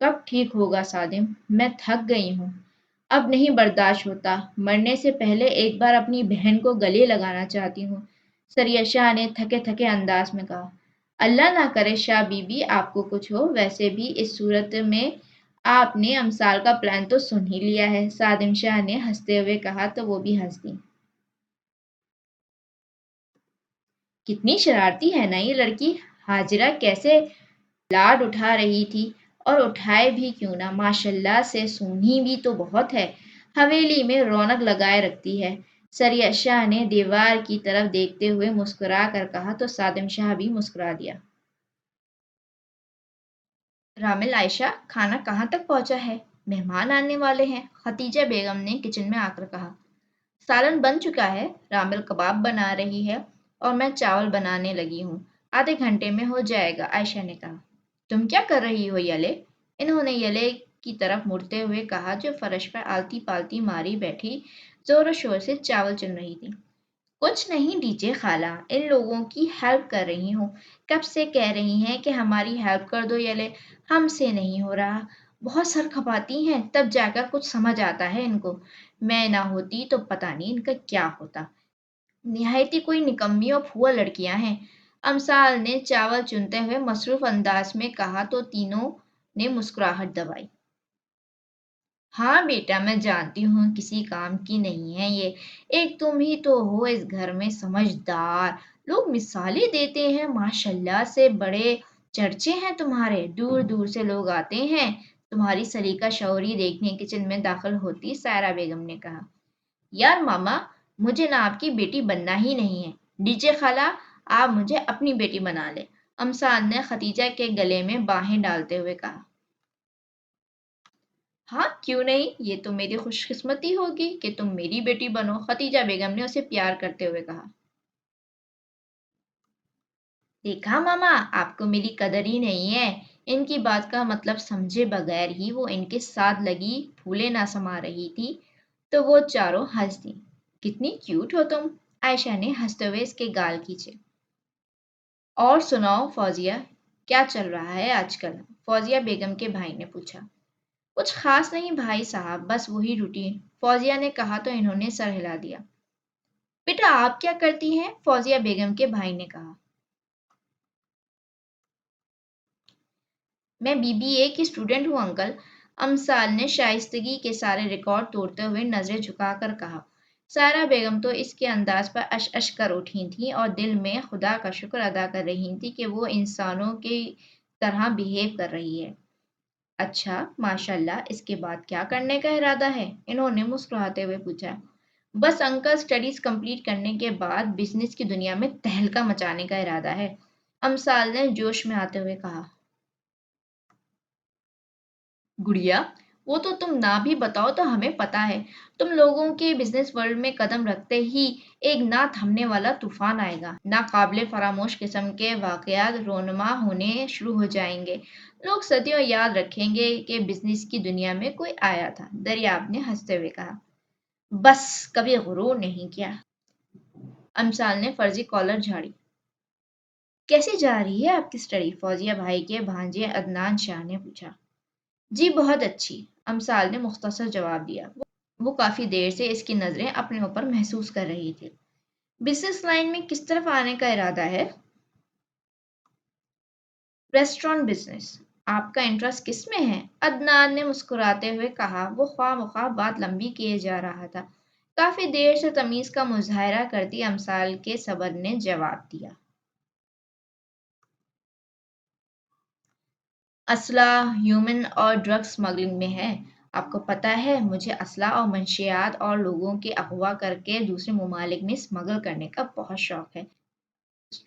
کب ٹھیک ہوگا سادم؟ میں تھک گئی ہوں، اب نہیں برداشت ہوتا، مرنے سے پہلے ایک بار اپنی بہن کو گلے لگانا چاہتی ہوں۔ سریہ شاہ نے تھکے تھکے انداز میں کہا۔ اللہ نہ کرے شاہ بی بی آپ کو کچھ ہو، ویسے بھی اس صورت میں آپ نے امسال کا پلان تو سن ہی لیا ہے، سادم شاہ نے ہنستے ہوئے کہا تو وہ بھی ہنس دی۔ کتنی شرارتی ہے نا یہ لڑکی، حاجرہ کیسے لاڈ اٹھا رہی تھی، اور اٹھائے بھی کیوں نہ، ماشاء اللہ سے سونی بھی تو بہت ہے، حویلی میں رونق لگائے رکھتی ہے۔ سریع شاہ نے دیوار کی طرف دیکھتے ہوئے مسکرا کر کہا تو سادم شاہ بھی مسکرا دیا۔ رامل عائشہ، کھانا کہاں تک پہنچا ہے؟ مہمان آنے والے ہیں، ختیجہ بیگم نے کچن میں آ کر کہا۔ سالن بن چکا ہے، رامل کباب بنا رہی ہے اور میں چاول بنانے لگی ہوں، آدھے گھنٹے میں ہو جائے گا، عائشہ نے کہا۔ تم کیا کر رہی ہو یلے؟ انہوں نے یلے کی طرف مڑتے ہوئے کہا جو فرش پر آلتی پالتی ماری بیٹھی زور و شور سے چاول چن رہی تھی۔ کچھ نہیں ڈیجے خالہ، ان لوگوں کی ہیلپ کر رہی ہوں، کب سے کہہ رہی ہیں کہ ہماری ہیلپ کر دو یلے، ہم سے نہیں ہو رہا، بہت سر کھپاتی ہیں تب جا کر کچھ سمجھ آتا ہے ان کو، میں نہ ہوتی تو پتہ نہیں ان کا کیا ہوتا، نہایتی کوئی نکمی اور پھوا لڑکیاں ہیں، امسال نے چاول چنتے ہوئے مصروف انداز میں کہا تو تینوں نے مسکراہٹ دبائی۔ ہاں بیٹا میں جانتی ہوں کسی کام کی نہیں ہے یہ، ایک تم ہی تو ہو اس گھر میں سمجھدار، لوگ مثالیں دیتے ہیں ماشاءاللہ سے، بڑے چرچے ہیں تمہارے، دور دور سے لوگ آتے ہیں تمہاری سلیقہ شعوری دیکھنے، کچن میں داخل ہوتی سائرہ بیگم نے کہا۔ یار ماما، مجھے نہ آپ کی بیٹی بننا ہی نہیں ہے، ڈیجے خالہ آپ مجھے اپنی بیٹی بنا لے، امسال نے ختیجہ کے گلے میں باہیں ڈالتے ہوئے کہا۔ ہاں کیوں نہیں، یہ تو میری خوش قسمتی ہوگی کہ تم میری بیٹی بنو، ختیجہ بیگم نے اسے پیار کرتے ہوئے کہا۔ دیکھا ماما، آپ کو میری قدر ہی نہیں ہے، ان کی بات کا مطلب سمجھے بغیر ہی وہ ان کے ساتھ لگی پھولے نہ سما رہی تھی تو وہ چاروں ہنس دیں۔ کتنی کیوٹ ہو تم، عائشہ نے ہنستے ہوئے اس کے گال کھینچے۔ اور سناؤ فوزیہ، کیا چل رہا ہے آج کل؟ فوزیہ بیگم کے بھائی نے پوچھا۔ کچھ خاص نہیں بھائی صاحب، بس وہی روٹین، فوزیہ نے کہا تو انہوں نے سر ہلا دیا۔ بیٹا آپ کیا کرتی ہیں؟ فوزیہ بیگم کے بھائی نے کہا۔ میں بی بی اے کی اسٹوڈنٹ ہوں انکل، امسال نے شائستگی کے سارے ریکارڈ توڑتے ہوئے نظریں جھکا کر کہا۔ سارہ بیگم تو اس کے انداز پر اش اش کر اٹھی تھیں اور دل میں خدا کا شکر ادا کر رہی تھیں کہ وہ انسانوں کی طرح بیہیو کر رہی ہے۔ اچھا ماشاء اللہ، اس کے بعد کیا کرنے کا ارادہ ہے؟ انہوں نے مسکراتے ہوئے پوچھا۔ بس انکل، اسٹڈیز کمپلیٹ کرنے کے بعد بزنس کی دنیا میں تہلکہ مچانے کا ارادہ ہے، امسال نے جوش میں آتے ہوئے کہا۔ گڑیا، وہ تو تم نہ بھی بتاؤ تو ہمیں پتا ہے، تم لوگوں کے بزنس ورلڈ میں قدم رکھتے ہی ایک نہ تھمنے والا طوفان آئے گا، ناقابل فراموش قسم کے واقعات رونما ہونے شروع ہو جائیں گے، لوگ صدیوں یاد رکھیں گے کہ بزنس کی دنیا میں کوئی آیا تھا، دریاب نے ہنستے ہوئے کہا۔ بس کبھی غرور نہیں کیا، امسال نے فرضی کالر جھاڑی۔ کیسے جا رہی ہے آپ کی اسٹڈی؟ فوزیہ بھائی کے بھانجے عدنان شاہ نے پوچھا۔ جی بہت اچھی، امسال نے مختصر جواب دیا، وہ کافی دیر سے اس کی نظریں اپنے اوپر محسوس کر رہی تھی۔ بزنس لائن میں کس طرف آنے کا ارادہ ہے؟ Restaurant business. آپ کا انٹرسٹ کس میں ہے؟ عدنان نے مسکراتے ہوئے کہا، وہ خواہ مخواہ بات لمبی کیے جا رہا تھا۔ کافی دیر سے تمیز کا مظاہرہ کرتی امسال کے صبر نے جواب دیا۔ اسلحہ، ہیومن اور ڈرگ سمگلنگ میں ہے، آپ کو پتہ ہے مجھے اسلحہ اور منشیات اور لوگوں کے اغوا کر کے دوسرے ممالک میں اسمگل کرنے کا بہت شوق ہے۔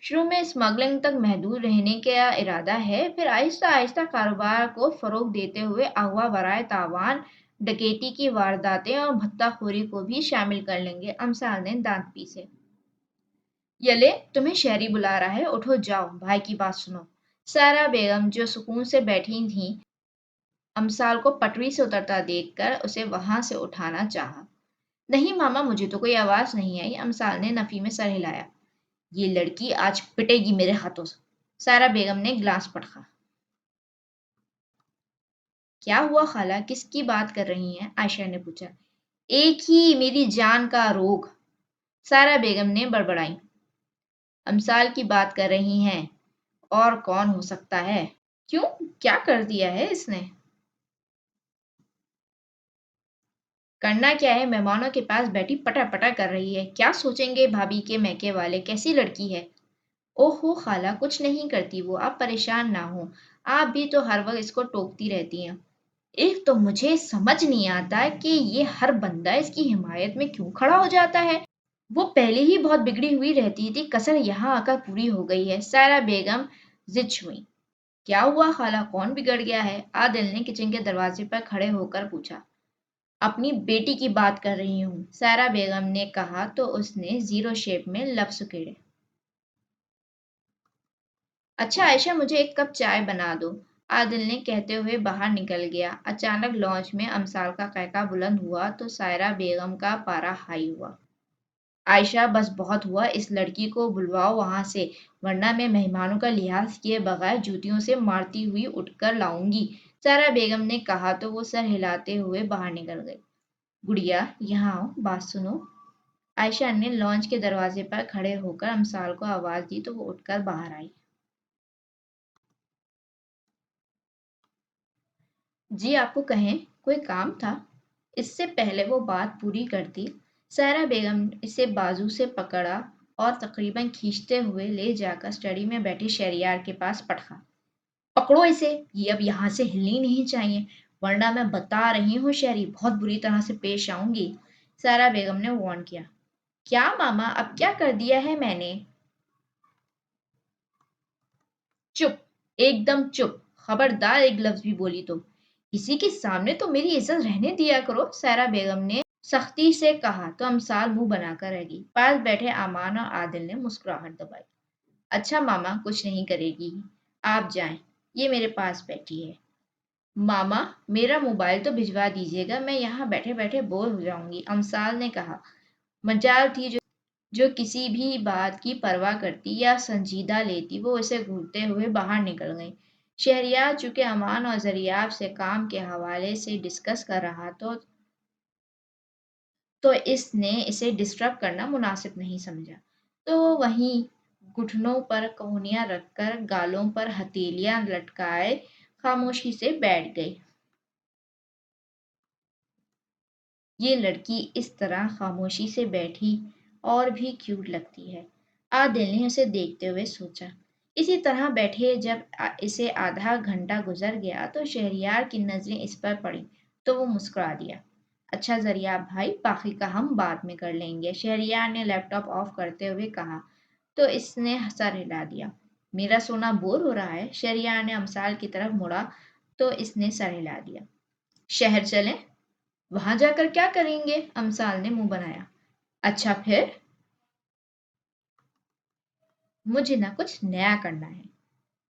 شروع میں اسمگلنگ تک محدود رہنے کا ارادہ ہے، پھر آہستہ آہستہ کاروبار کو فروغ دیتے ہوئے اغوا برائے تاوان، ڈکیتی کی وارداتیں اور بھتہ خوری کو بھی شامل کر لیں گے، امسال نے دانت پیسے۔ یلے تمہیں شہری بلا رہا ہے، اٹھو جاؤ، بھائی کی بات سنو۔ سارہ بیگم جو سکون سے بیٹھی تھیں، امسال کو پٹری سے اترتا دیکھ کر اسے وہاں سے اٹھانا چاہا۔ نہیں ماما، مجھے تو کوئی آواز نہیں آئی، امسال نے نفی میں سر ہلایا۔ یہ لڑکی آج پٹے گی میرے ہاتھوں سے، سارہ بیگم نے گلاس پٹکا۔ کیا ہوا خالہ، کس کی بات کر رہی ہیں؟ عائشہ نے پوچھا۔ ایک ہی میری جان کا روگ، سارا بیگم نے بڑبڑائی۔ امثال کی بات کر رہی ہیں، اور کون ہو سکتا ہے؟ کیوں، کیا کر دیا ہے اس نے؟ کرنا کیا ہے، مہمانوں کے پاس بیٹھی پٹا پٹا کر رہی ہے، کیا سوچیں گے بھابھی کے میکے والے، کیسی لڑکی ہے؟ اوہ ہو خالہ، کچھ نہیں کرتی وہ، آپ پریشان نہ ہوں، آپ بھی تو ہر وقت اس کو ٹوکتی رہتی ہیں۔ ایک تو مجھے سمجھ نہیں آتا کہ یہ ہر بندہ اس کی حمایت میں کیوں کھڑا ہو جاتا ہے۔ وہ پہلے ہی بہت بگڑی ہوئی رہتی تھی، کسر یہاں آ کر پوری ہو گئی ہے، سارا بیگم زچ ہوئی۔ کیا ہوا خالہ، کون بگڑ گیا ہے؟ عادل نے کچن کے دروازے پر کھڑے ہو کر پوچھا۔ اپنی بیٹی کی بات کر رہی ہوں، سارا بیگم نے کہا تو اس نے زیرو شیپ میں لفظ کھیڑے۔ اچھا عائشہ، مجھے ایک کپ چائے بنا دو، عادل نے کہتے ہوئے باہر نکل گیا۔ اچانک لانچ میں امثال کا قہقہ بلند ہوا تو سائرہ بیگم کا پارا ہائی ہوا۔ عائشہ، بس بہت ہوا، اس لڑکی کو بلواؤ وہاں سے، ورنہ میں مہمانوں کا لحاظ کیے بغیر جوتیوں سے مارتی ہوئی اٹھ کر لاؤں گی، سارا بیگم نے کہا تو وہ سر ہلاتے ہوئے باہر نکل گئی۔ گڑیا، یہاں آؤ، بات سنو۔ عائشہ نے لانچ کے دروازے پر کھڑے ہو کر امثال کو آواز دی تو وہ اٹھ کر باہر آئی۔ جی آپ کو کہیں، کوئی کام تھا؟ اس سے پہلے وہ بات پوری کرتی، سارا بیگم نے اسے بازو سے پکڑا اور تقریباً کھینچتے ہوئے لے جا کر اسٹڈی میں بیٹھی شہریار کے پاس پٹکا۔ پکڑو اسے، یہ اب یہاں سے ہلنی نہیں چاہیے، ورنہ میں بتا رہی ہوں شہری، بہت بری طرح سے پیش آؤں گی، سارا بیگم نے وارن کیا۔ کیا ماما، اب کیا کر دیا ہے میں نے؟ چپ، ایک دم چپ، خبردار ایک لفظ بھی بولی تو کسی کے سامنے تو میری عزت رہنے دیا کرو، سارا بیگم نے سختی سے کہا تو امثال منہ بنا کر رہ گئی۔ پاس بیٹھے امان اور عادل نے مسکراہٹ دبائی۔ اچھا ماما، کچھ نہیں کرے گی، آپ جائیں، یہ میرے پاس بیٹھی ہے۔ ماما، میرا موبائل تو بھجوا دیجیے گا، میں یہاں بیٹھے بیٹھے بور ہو جاؤں گی، امثال نے کہا۔ مجال تھی جو کسی بھی بات کی پرواہ کرتی یا سنجیدہ لیتی، وہ اسے گھورتے ہوئے باہر نکل گئی۔ شہریار چونکہ امان اور ضریاب سے کام کے حوالے سے ڈسکس کر رہا تو اس نے اسے ڈسٹرب کرنا مناسب نہیں سمجھا، تو وہیں گھٹنوں پر کہنیاں رکھ کر گالوں پر ہتھیلیاں لٹکائے خاموشی سے بیٹھ گئی۔ یہ لڑکی اس طرح خاموشی سے بیٹھی اور بھی کیوٹ لگتی ہے، عادل نے اسے دیکھتے ہوئے سوچا۔ اسی طرح بیٹھے جب اسے آدھا گھنٹہ گزر گیا تو شہریار کی نظریں اس پر پڑیں تو وہ مسکرا دیا۔ اچھا ذریعہ بھائی، باقی کا ہم بعد میں کر لیں گے، شہریار نے لیپ ٹاپ آف کرتے ہوئے کہا تو اس نے سر ہلا دیا۔ میرا سونا بور ہو رہا ہے، شہریار نے امثال کی طرف مڑا تو اس نے سر ہلا دیا۔ شہر چلیں؟ وہاں جا کر کیا کریں گے؟ امثال نے منہ بنایا۔ اچھا پھر؟ مجھے نہ کچھ نیا کرنا ہے۔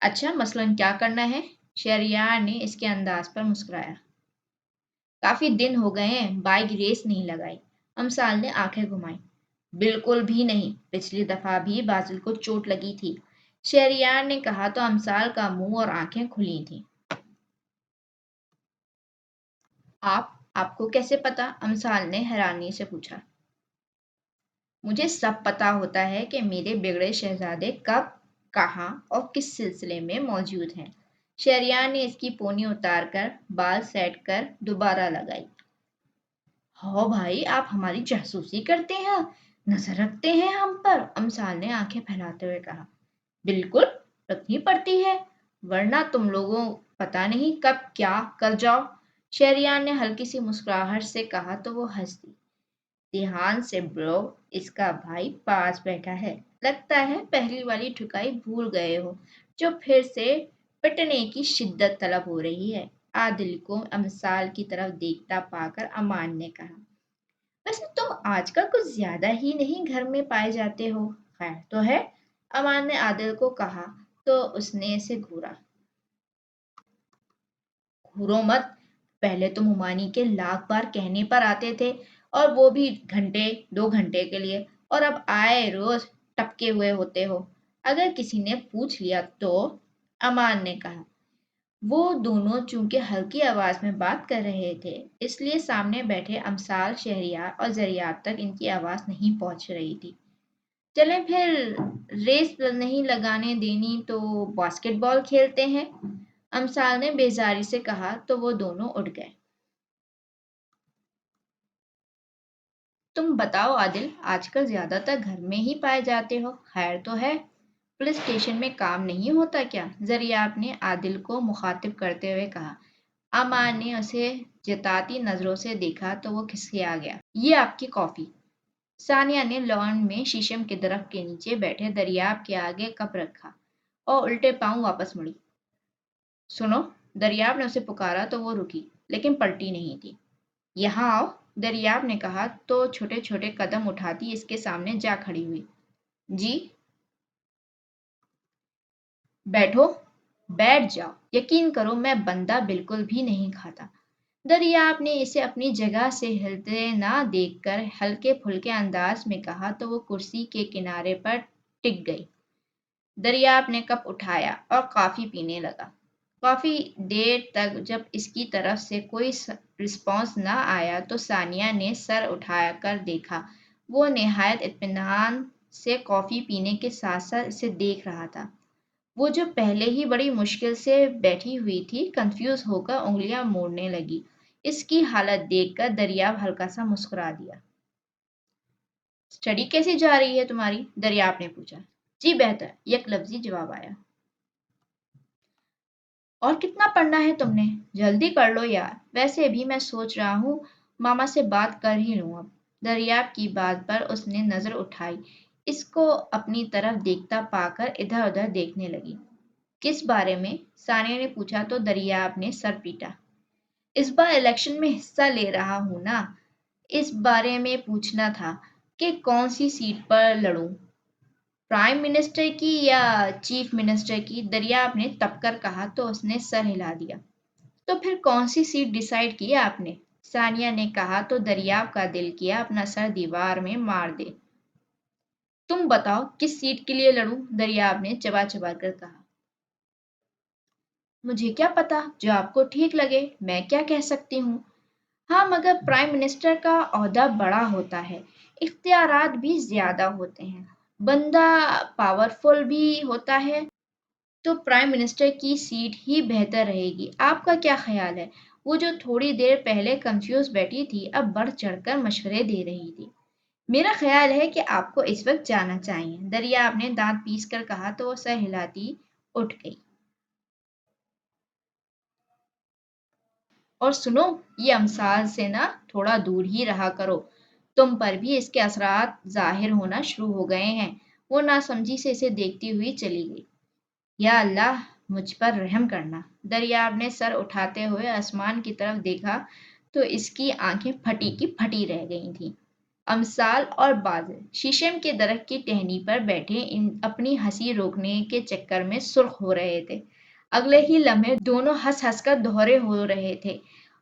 اچھا مثلاً کیا کرنا ہے؟ شہریار نے اس کے انداز پر مسکرایا۔ کافی دن ہو گئے ہیں بائک ریس نہیں لگائی، امثال نے آنکھیں گھمائی۔ بالکل بھی نہیں، پچھلی دفعہ بھی بازل کو چوٹ لگی تھی، شہریار نے کہا تو امثال کا منہ اور آنکھیں کھلی تھیں۔ آپ کو کیسے پتا؟ امثال نے حیرانی سے پوچھا۔ مجھے سب پتا ہوتا ہے کہ میرے بگڑے شہزادے کب، کہاں اور کس سلسلے میں موجود ہیں، شہریار نے اس کی پونی اتار کر بال سیٹ کر دوبارہ لگائی۔ ہو بھائی، آپ ہماری جاسوسی کرتے ہیں، نظر رکھتے ہیں ہم پر، امثال نے آنکھیں پھیلاتے ہوئے کہا۔ بالکل رکھنی پڑتی ہے، ورنہ تم لوگوں پتہ نہیں کب کیا کر جاؤ، شہریار نے ہلکی سی مسکراہٹ سے کہا تو وہ ہنس دی۔ دھیان سے برو، اس کا بھائی پاس بیٹھا ہے، لگتا ہے پہلی والی ٹھکائی بھول گئے ہو جو پھر سے پٹنے کی شدت طلب ہو رہی ہے، عادل کو امثال کی طرف دیکھتا پا کر امان نے کہا۔ ویسے تم آج کل کچھ زیادہ ہی نہیں گھر میں پائے جاتے ہو، خیر تو ہے، امان نے عادل کو کہا تو اس نے اسے گھورا۔ گھورو مت، پہلے تو ممانی کے لاکھ بار کہنے پر آتے تھے، اور وہ بھی گھنٹے 2 گھنٹے کے لیے، اور اب آئے روز ٹپکے ہوئے ہوتے ہو، اگر کسی نے پوچھ لیا تو، امان نے کہا۔ وہ دونوں چونکہ ہلکی آواز میں بات کر رہے تھے اس لیے سامنے بیٹھے امثال شہریار اور ذریعات تک ان کی آواز نہیں پہنچ رہی تھی۔ چلیں پھر ریس نہیں لگانے دینی تو باسکٹ بال کھیلتے ہیں، امثال نے بیزاری سے کہا تو وہ دونوں اٹھ گئے۔ تم بتاؤ عادل، آج کل زیادہ تر گھر میں ہی پائے جاتے ہو، خیر تو ہے، پولیس اسٹیشن میں کام نہیں ہوتا کیا؟ ذریعہ نے عادل کو مخاطب کرتے ہوئے کہا۔ امان نے اسے جتاتی نظروں سے دیکھا تو وہ کھسکیا گیا۔ یہ آپ کی کافی۔ ثانیہ نے لان میں شیشم کے درخت کے نیچے بیٹھے دریاب کے آگے کپ رکھا اور الٹے پاؤں واپس مڑی۔ سنو، دریاب نے اسے پکارا تو وہ رکی لیکن پلٹی نہیں تھی۔ یہاں آؤ، دریاب نے کہا تو چھوٹے چھوٹے قدم اٹھاتی اس کے سامنے جا کھڑی ہوئی۔ جی؟ بیٹھو۔ بیٹھ جاؤ، یقین کرو میں بندہ بالکل بھی نہیں کھاتا۔ دریاب نے اسے اپنی جگہ سے ہلتے نہ دیکھ کر ہلکے پھلکے انداز میں کہا تو وہ کرسی کے کنارے پر ٹک گئی۔ دریاب نے کپ اٹھایا اور کافی پینے لگا۔ کافی دیر تک جب اس کی طرف سے کوئی رسپانس نہ آیا تو ثانیہ نے سر اٹھا کر دیکھا۔ وہ نہایت اطمینان سے کافی پینے کے ساتھ ساتھ اسے دیکھ رہا تھا۔ وہ جو پہلے ہی بڑی مشکل سے بیٹھی ہوئی تھی کنفیوز ہو کر انگلیاں موڑنے لگی۔ اس کی حالت دیکھ کر دریاب ہلکا سا مسکرا دیا۔ اسٹڈی کیسی جا رہی ہے تمہاری؟ دریاب نے پوچھا۔ جی بہتر، یک لفظی جواب آیا۔ اور کتنا پڑھنا ہے تم نے؟ جلدی کر لو یار، ویسے بھی میں سوچ رہا ہوں ماما سے بات کر ہی لوں اب۔ دریاب کی بات پر اس نے نظر اٹھائی، اس کو اپنی طرف دیکھتا پا کر ادھر ادھر دیکھنے لگی۔ کس بارے میں؟ ثانیہ نے پوچھا تو دریاب نے سر پیٹا۔ اس بار الیکشن میں حصہ لے رہا ہوں نا، اس بارے میں پوچھنا تھا کہ کون سی سیٹ پر لڑوں، پرائم منسٹر کی یا چیف منسٹر کی؟ دریاب نے تپ کر کہا تو اس نے سر ہلا دیا۔ تو پھر کون سی سیٹ ڈیسائیڈ کی آپ نے؟ ثانیہ نے کہا تو دریاب کا دل کیا اپنا سر دیوار میں مار دے۔ تم بتاؤ کس سیٹ کے لیے لڑوں؟ دریاب نے چبا چبا کر کہا۔ مجھے کیا پتا، جو آپ کو ٹھیک لگے، میں کیا کہہ سکتی ہوں۔ ہاں مگر پرائم منسٹر کا عہدہ بڑا ہوتا ہے، اختیارات بھی زیادہ ہوتے ہیں، بندہ پاورفل بھی ہوتا ہے، تو پرائم منسٹر کی سیٹ ہی بہتر رہے گی۔ آپ کا کیا خیال ہے؟ وہ جو تھوڑی دیر پہلے کنفیوز بیٹھی تھی اب بڑھ چڑھ کر مشورے دے رہی تھی۔ میرا خیال ہے کہ آپ کو اس وقت جانا چاہیے، دریاب نے دانت پیس کر کہا تو وہ سر ہلاتی اٹھ گئی۔ اور سنو، یہ امثال سے نا تھوڑا دور ہی رہا کرو، تم پر بھی اس کے اثرات ظاہر ہونا شروع ہو گئے ہیں۔ وہ ناسمجھی سے اسے دیکھتی ہوئی چلی گئی۔ یا اللہ مجھ پر رحم کرنا۔ دریاب نے سر اٹھاتے ہوئے آسمان کی طرف دیکھا تو اس کی آنکھیں پھٹی کی پھٹی رہ گئی تھیں۔ امثال اور بازل شیشم کے درخت کی ٹہنی پر بیٹھے اپنی ہنسی روکنے کے چکر میں سرخ ہو رہے تھے۔ اگلے ہی لمحے دونوں ہنس ہنس کر دوہرے ہو رہے تھے۔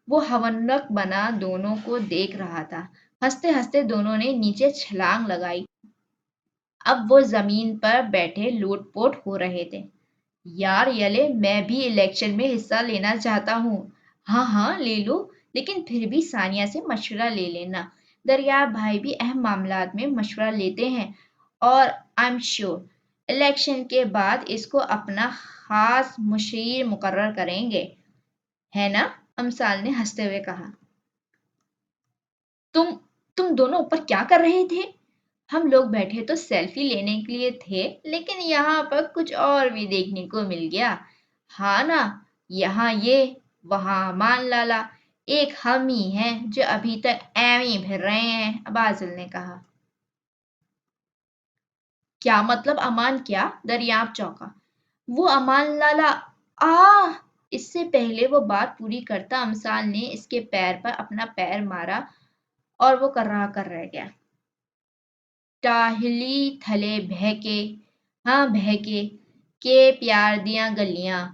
وہ ہونک بنا دونوں کو دیکھ رہا تھا۔ ہنستے ہنستے دونوں نے نیچے چھلانگ لگائی۔ اب وہ زمین پر بیٹھے لوٹ پوٹ ہو رہے تھے۔ یار یلے، میں بھی الیکشن میں حصہ لینا چاہتا ہوں۔ ہاں ہاں لے لو، لیکن پھر بھی ثانیہ سے مشورہ لے لینا۔ دریاب بھائی بھی اہم معاملات میں مشورہ لیتے ہیں اور I'm sure الیکشن کے بعد اس کو اپنا خاص مشیر مقرر کریں گے، ہے نا؟ امثال نے ہنستے ہوئے کہا۔ تم تم دونوں اوپر کیا کر رہے تھے؟ ہم لوگ بیٹھے تو سیلفی لینے کے لیے تھے لیکن یہاں پر کچھ اور بھی دیکھنے کو مل گیا۔ ہاں نا، یہاں یہ، وہاں مان لالا، ایک ہم ہی ہیں جو ابھی تک ایویں پھر رہے ہیں، بازل نے کہا۔ کیا مطلب امان کیا؟ دریاب چونکا۔ وہ امان لالا اس سے پہلے وہ بات پوری کرتا امثال نے اس کے پیر پر اپنا پیر مارا اور وہ کر رہ گیا۔ ٹاہلی تھلے بہکے، ہاں بہکے، کہ پیار دیاں گلیاں،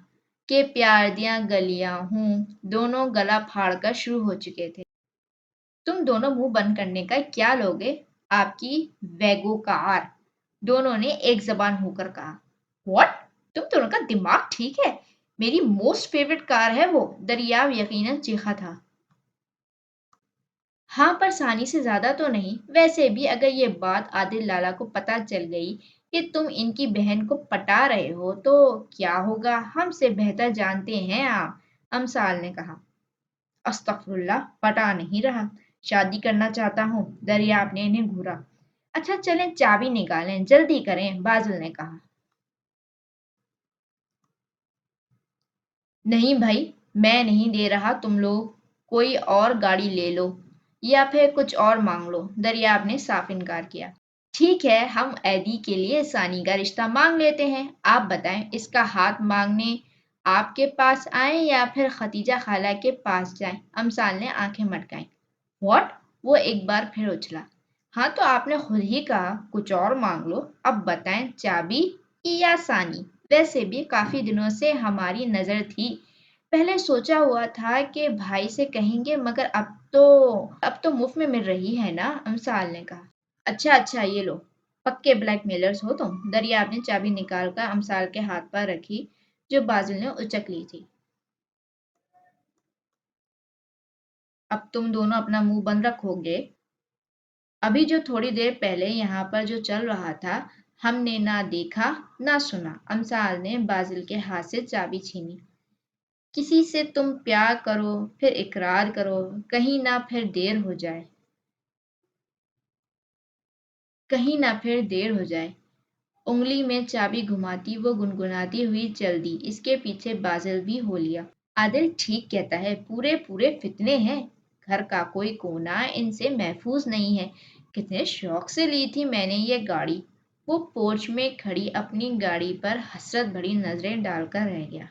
کہ پیار دیاں گلیاں ہوں، دونوں گلا پھاڑ کر شروع ہو چکے تھے۔ تم دونوں منہ بند کرنے کا کیا لوگے؟ آپ کی ویگو کار، دونوں نے ایک زبان ہو کر کہا۔ واٹ؟ تم دونوں کا دماغ ٹھیک ہے؟ میری موسٹ فیوریٹ کار ہے وہ، دریاب یقیناً چیخا تھا۔ ہاں پر ثانی سے زیادہ تو نہیں، ویسے بھی اگر یہ بات عادل لالا کو پتہ چل گئی کہ تم ان کی بہن کو پٹا رہے ہو تو کیا ہوگا، ہم سے بہتر جانتے ہیں آپ، امسال نے کہا۔ استغفر اللہ، پٹا نہیں رہا، شادی کرنا چاہتا ہوں، دریاب نے انہیں گھورا۔ اچھا چلیں چابی نکالیں، جلدی کریں، بازل نے کہا۔ نہیں بھائی، میں نہیں دے رہا، تم لوگ کوئی اور گاڑی لے لو یا پھر کچھ اور مانگ لو، دریاب نے صاف انکار کیا۔ ٹھیک ہے، ہم ایدی کے لیے ثانی کا رشتہ مانگ لیتے ہیں، آپ بتائیں اس کا ہاتھ مانگنے آپ کے پاس آئیں یا پھر ختیجہ خالہ کے پاس جائیں، امسال نے آنکھیں مٹکائیں۔ واٹ؟ وہ ایک بار پھر اچھلا۔ ہاں تو آپ نے خود ہی کہا کچھ اور مانگ لو، اب بتائیں چابی یا ثانی؟ ویسے بھی کافی دنوں سے ہماری نظر تھی، پہلے سوچا ہوا تھا کہ بھائی سے کہیں گے مگر اب تو مفت میں مل رہی ہے نا، امسال نے کہا۔ اچھا اچھا یہ لو، پکے بلیک میلرز ہو تم، دریاب نے چابی نکال کر امسال کے ہاتھ پر رکھی جو بازل نے اچک لی تھی۔ اب تم دونوں اپنا منہ بند رکھو گے؟ ابھی جو تھوڑی دیر پہلے یہاں پر جو چل رہا تھا ہم نے نہ دیکھا نہ سنا، امسال نے بازل کے ہاتھ سے چابی چھینی۔ کسی سے تم پیار کرو پھر اقرار کرو، کہیں نہ پھر دیر ہو جائے، کہیں نہ پھر دیر ہو جائے۔ انگلی میں چابی گھماتی وہ گنگناتی ہوئی چل دی، اس کے پیچھے بازل بھی ہو لیا۔ عادل ٹھیک کہتا ہے، پورے پورے فتنے ہیں، گھر کا کوئی کونا ان سے محفوظ نہیں ہے۔ کتنے شوق سے لی تھی میں نے یہ گاڑی۔ وہ پورچ میں کھڑی اپنی گاڑی پر حسرت بھری نظریں ڈال کر رہ گیا۔